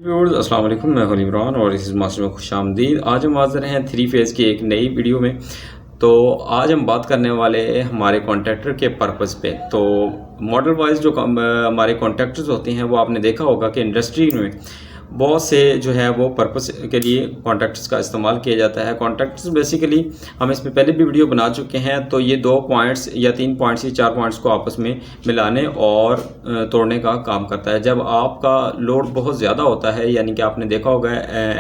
अस्सलाम वालेकुम, मैं हूं इमरान और इस मास्टर में खुशामदीद। आज हम हाज़िर हैं 3 फेज़ की एक नई वीडियो में। तो आज हम बात करने वाले हैं हमारे कॉन्ट्रैक्टर के पर्पज़ पे। तो मॉडल वाइज जो हमारे कॉन्ट्रैक्टर्स होते हैं वो आपने देखा होगा कि इंडस्ट्री में बहुत से जो है वो पर्पस के लिए कॉन्ट्रैक्टर्स का इस्तेमाल किया जाता है। कॉन्ट्रैक्टर्स बेसिकली हम इस पे पहले भी वीडियो बना चुके हैं। तो ये 2 पॉइंट्स या 3 पॉइंट्स या 4 पॉइंट्स को आपस में मिलाने और तोड़ने का काम करता है। जब आपका लोड बहुत ज़्यादा होता है, यानी कि आपने देखा होगा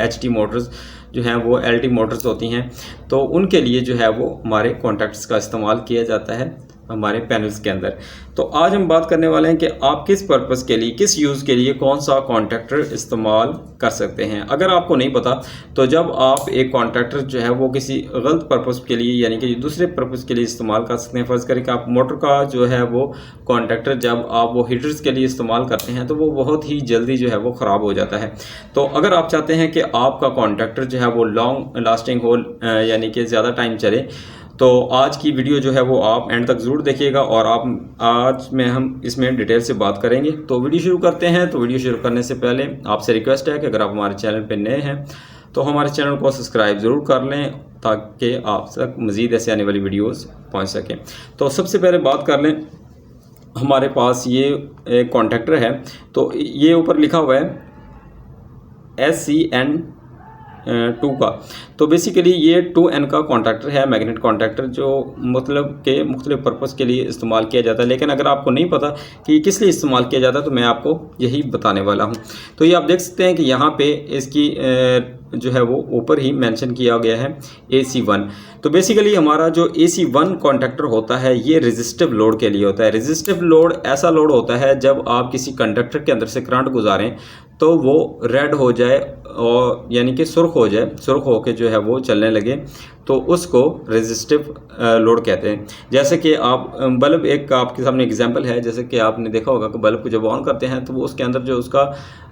एचटी मोटर्स जो हैं वो एलटी मोटर्स होती हैं, तो उनके लिए जो है वो हमारे कॉन्ट्रैक्टर्स का इस्तेमाल किया जाता है हमारे पैनल्स के अंदर। तो आज हम बात करने वाले हैं कि आप किस पर्पस के लिए, किस यूज़ के लिए कौन सा कॉन्ट्रैक्टर इस्तेमाल कर सकते हैं। अगर आपको नहीं पता तो जब आप एक कॉन्ट्रैक्टर जो है वो किसी गलत पर्पस के लिए यानी कि दूसरे पर्पस के लिए इस्तेमाल कर सकते हैं। फ़र्ज़ करें कि आप मोटर का जो है वो कॉन्ट्रैक्टर जब आप वो हीटर्स के लिए इस्तेमाल करते हैं तो वो बहुत ही जल्दी जो है वो ख़राब हो जाता है। तो अगर आप चाहते हैं कि आपका कॉन्ट्रैक्टर जो है वो लॉन्ग लास्टिंग हो, यानी कि ज़्यादा टाइम चले, तो आज की वीडियो जो है वो आप एंड तक ज़रूर देखिएगा और आज में हम इसमें डिटेल से बात करेंगे। तो वीडियो शुरू करते हैं। तो वीडियो शुरू करने से पहले आपसे रिक्वेस्ट है कि अगर आप हमारे चैनल पर नए हैं तो हमारे चैनल को सब्सक्राइब ज़रूर कर लें ताकि आप तक मज़ीद ऐसे आने वाली वीडियोस पहुंच सकें। तो सबसे पहले बात कर लें, हमारे पास ये एक कॉन्ट्रैक्टर है। तो ये ऊपर लिखा हुआ है SCN 2 का। तो बेसिकली ये 2N का कॉन्ट्रैक्टर है, मैग्नेट कॉन्ट्रैक्टर, जो मतलब के मुख्तलिफ पर्पज़ के लिए इस्तेमाल किया जाता है। लेकिन अगर आपको नहीं पता कि किस लिए इस्तेमाल किया जाता है तो मैं आपको यही बताने वाला हूँ। तो ये आप देख सकते हैं कि यहाँ पे इसकी जो है वो ऊपर ही मेंशन किया गया है AC1। तो बेसिकली हमारा जो AC1 कॉन्ट्रैक्टर होता है ये रेजिस्टिव लोड के लिए होता है। रेजिस्टिव लोड ऐसा लोड होता है जब आप किसी कंडक्टर के अंदर से करंट गुजारें तो वो रेड हो जाए और यानी कि सुर्ख हो जाए, सुर्ख होकर जो है वो चलने लगे, तो उसको रेजिस्टिव लोड कहते हैं। जैसे कि आप बल्ब, एक आपके सामने एग्जांपल है, जैसे कि आपने देखा होगा कि बल्ब को जब ऑन करते हैं तो वो उसके अंदर जो उसका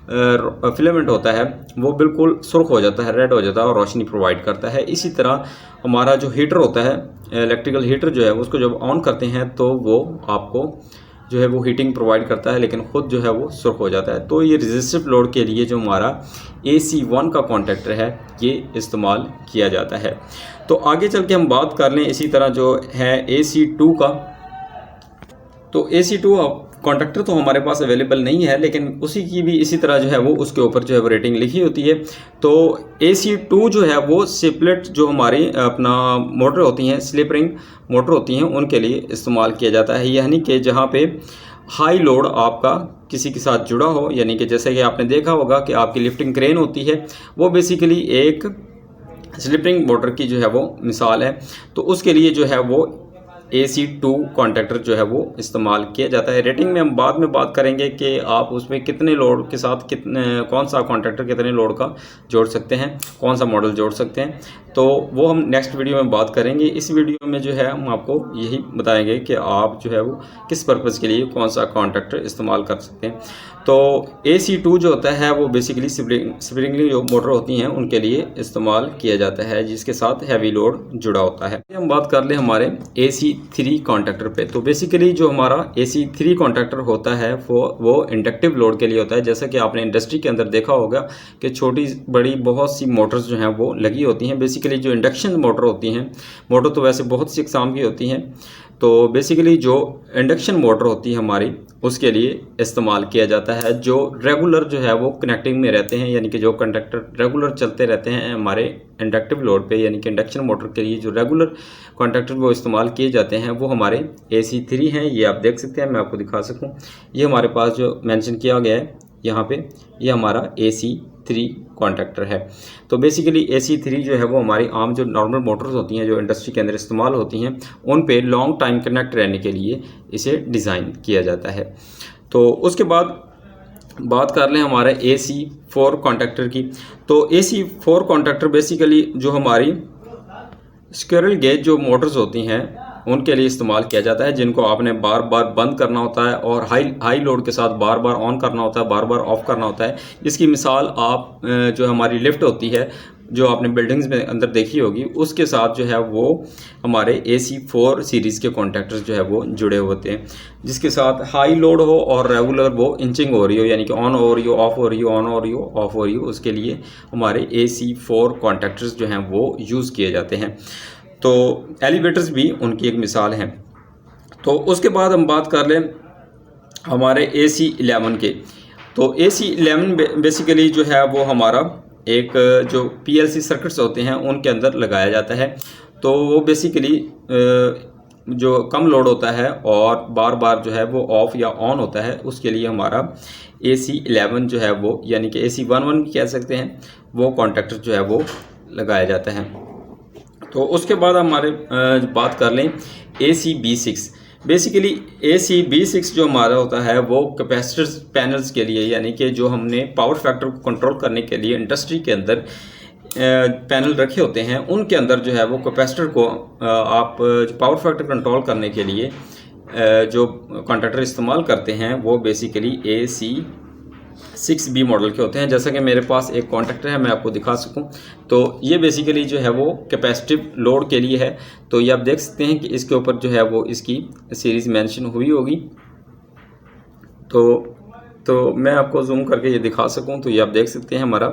फिलामेंट होता है वो बिल्कुल सुर्ख हो जाता है, रेड हो जाता है और रोशनी प्रोवाइड करता है। इसी तरह हमारा जो हीटर होता है, इलेक्ट्रिकल हीटर जो है उसको जब ऑन करते हैं तो वो आपको जो है वो हीटिंग प्रोवाइड करता है, लेकिन ख़ुद जो है वो सुर्ख हो जाता है। तो ये रेजिस्टिव लोड के लिए जो हमारा AC1 का कॉन्ट्रैक्टर है ये इस्तेमाल किया जाता है। तो आगे चल के हम बात कर लें इसी तरह जो है AC2 का। तो AC2 कॉन्ट्रैक्टर तो हमारे पास अवेलेबल नहीं है, लेकिन उसी की भी इसी तरह जो है वो उसके ऊपर जो है वो रेटिंग लिखी होती है। तो AC2 जो है वो स्प्लिट जो हमारी अपना मोटर होती हैं, स्लिप रिंग मोटर होती हैं, उनके लिए इस्तेमाल किया जाता है। यानी कि जहाँ पे हाई लोड आपका किसी के साथ जुड़ा हो, यानी कि जैसे कि आपने देखा होगा कि आपकी लिफ्टिंग क्रेन होती है, वो बेसिकली एक स्लिप रिंग मोटर की जो है वो मिसाल है। तो उसके लिए जो है वो AC2 कॉन्ट्रैक्टर जो है वो इस्तेमाल किया जाता है। रेटिंग में हम बाद में बात करेंगे कि आप उसमें कितने लोड के साथ कौन सा कॉन्ट्रैक्टर कितने लोड का जोड़ सकते हैं, कौन सा मॉडल जोड़ सकते हैं, तो वो हम नेक्स्ट वीडियो में बात करेंगे। इस वीडियो में जो है हम आपको यही बताएंगे कि आप जो है वो किस पर्पज़ के लिए कौन सा कॉन्ट्रैक्टर इस्तेमाल कर सकते हैं। तो AC2 जो होता है वो बेसिकली स्प्रिंगली जो मोटर होती हैं उनके लिए इस्तेमाल किया जाता है, जिसके साथ हैवी लोड जुड़ा होता है। हम बात कर लें हमारे AC3 कॉन्ट्रैक्टर पे। तो बेसिकली जो हमारा AC3 कॉन्ट्रैक्टर होता है वो इंडक्टिव लोड के लिए होता है। जैसा कि आपने इंडस्ट्री के अंदर देखा होगा कि छोटी बड़ी बहुत सी मोटर्स जो हैं वो लगी होती हैं। बेसिकली जो इंडक्शन मोटर होती हैं, मोटर तो वैसे बहुत सी इकसाम की होती हैं, तो बेसिकली जो इंडक्शन मोटर होती है हमारी उसके लिए इस्तेमाल किया जाता है। जो रेगुलर जो है वो कनेक्टिंग में रहते हैं, यानी कि जो कंडक्टर रेगुलर चलते रहते हैं हमारे इंडक्टिव लोड पे, यानी कि इंडक्शन मोटर के लिए जो रेगुलर कॉन्ट्रैक्टर वो इस्तेमाल किए जाते हैं वो हमारे AC3 हैं। ये आप देख सकते हैं, मैं आपको दिखा सकूँ, ये हमारे पास जो मेंशन किया गया है यहाँ पे, ये हमारा AC3 कॉन्ट्रैक्टर है। तो बेसिकली AC3 जो है वो हमारी आम जो नॉर्मल मोटर्स होती हैं जो इंडस्ट्री के अंदर इस्तेमाल होती हैं उन पे लॉन्ग टाइम कनेक्ट रहने के लिए इसे डिज़ाइन किया जाता है। तो उसके बाद बात कर लें हमारे AC4 कॉन्ट्रैक्टर की। तो AC4 कॉन्ट्रैक्टर बेसिकली जो हमारी स्क्विरल गेज जो मोटर्स होती हैं उनके लिए इस्तेमाल किया जाता है, जिनको आपने बार बार बंद करना होता है और हाई लोड के साथ बार बार ऑन करना होता है, बार बार ऑफ करना होता है। इसकी मिसाल आप जो हमारी लिफ्ट होती है जो आपने बिल्डिंग्स में अंदर देखी होगी, उसके साथ जो है वो हमारे AC4 सीरीज़ के कॉन्टैक्टर्स जो है वो जुड़े होते हैं, जिसके साथ हाई लोड हो और रेगुलर वो इंचिंग हो रही हो, यानी कि ऑन हो रही हो, ऑफ हो रही हो, ऑन हो रही हो, ऑफ हो रही हो, उसके लिए हमारे AC4 कॉन्टैक्टर्स जो हैं वो यूज़ किए जाते हैं। तो एलिवेटर्स भी उनकी एक मिसाल हैं। तो उसके बाद हम बात कर लें हमारे AC11 के। तो AC11 बेसिकली जो है वो हमारा एक जो PLC सर्किट्स होते हैं उनके अंदर लगाया जाता है। तो वो बेसिकली जो कम लोड होता है और बार बार जो है वो ऑफ या ऑन होता है, उसके लिए हमारा AC11 जो है वो, यानी कि AC11 भी कह सकते हैं, वो कॉन्टैक्टर जो है वो लगाया जाता है। तो उसके बाद हमारे बात कर लें AC-B6। बेसिकली AC-B6 जो हमारा होता है वो कैपेसिटर पैनल्स के लिए, यानी कि जो हमने पावर फैक्टर को कंट्रोल करने के लिए इंडस्ट्री के अंदर पैनल रखे होते हैं, उनके अंदर जो है वो कैपेसिटर को आप पावर फैक्टर कंट्रोल करने के लिए जो कॉन्टैक्टर इस्तेमाल करते हैं वो बेसिकली AC6B मॉडल के होते हैं। जैसा कि मेरे पास एक कॉन्टैक्टर है, मैं आपको दिखा सकूं, तो ये बेसिकली जो है वो कैपेसिटिव लोड के लिए है। तो ये आप देख सकते हैं कि इसके ऊपर जो है वो इसकी सीरीज़ मेंशन हुई होगी। तो मैं आपको जूम करके ये दिखा सकूं, तो ये आप देख सकते हैं हमारा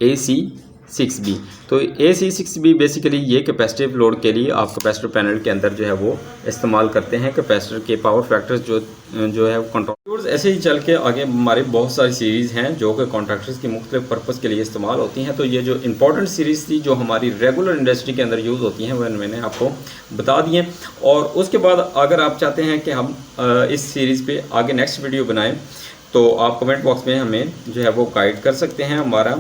AC6B। तो AC6B बेसिकली ये कैपेसिटिव लोड के लिए आप कैपेसिटर पैनल के अंदर जो है वो इस्तेमाल करते हैं। कैपेसिटर के पावर फैक्टर्स जो है वो कंट्रोल। ऐसे ही चल के आगे हमारी बहुत सारी सीरीज़ हैं जो कि कॉन्ट्रैक्टर्स की मुख्तलिफ पर्पज़ के लिए इस्तेमाल होती हैं। तो ये जो इंपॉर्टेंट सीरीज़ थी जो हमारी रेगुलर इंडस्ट्री के अंदर यूज़ होती हैं, वह मैंने आपको बता दी हैं। और उसके बाद अगर आप चाहते हैं कि हम इस सीरीज़ पे आगे नेक्स्ट वीडियो बनाएं, तो आप कमेंट बॉक्स में हमें जो है वो गाइड कर सकते हैं। हमारा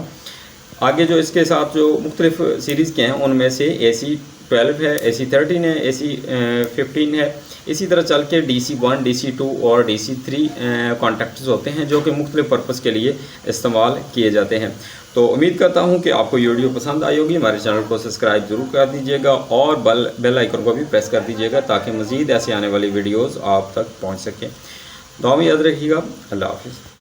आगे जो इसके साथ जो मुख्तलिफ सीरीज़ के हैं उनमें से AC12 है, AC13 है, AC15 है। इसी तरह चल के DC1, DC2 और DC3 कॉन्टैक्टर्स होते हैं जो कि मुख्तलिफ पर्पज़ के लिए इस्तेमाल किए जाते हैं। तो उम्मीद करता हूं कि आपको ये वीडियो पसंद आई होगी। हमारे चैनल को सब्सक्राइब ज़रूर कर दीजिएगा और बेल आइकन को भी प्रेस कर दीजिएगा ताकि मज़ीद ऐसे आने वाली वीडियोज़ आप तक पहुँच सकें। दुआ में याद रखिएगा। अल्लाह हाफ़िज़।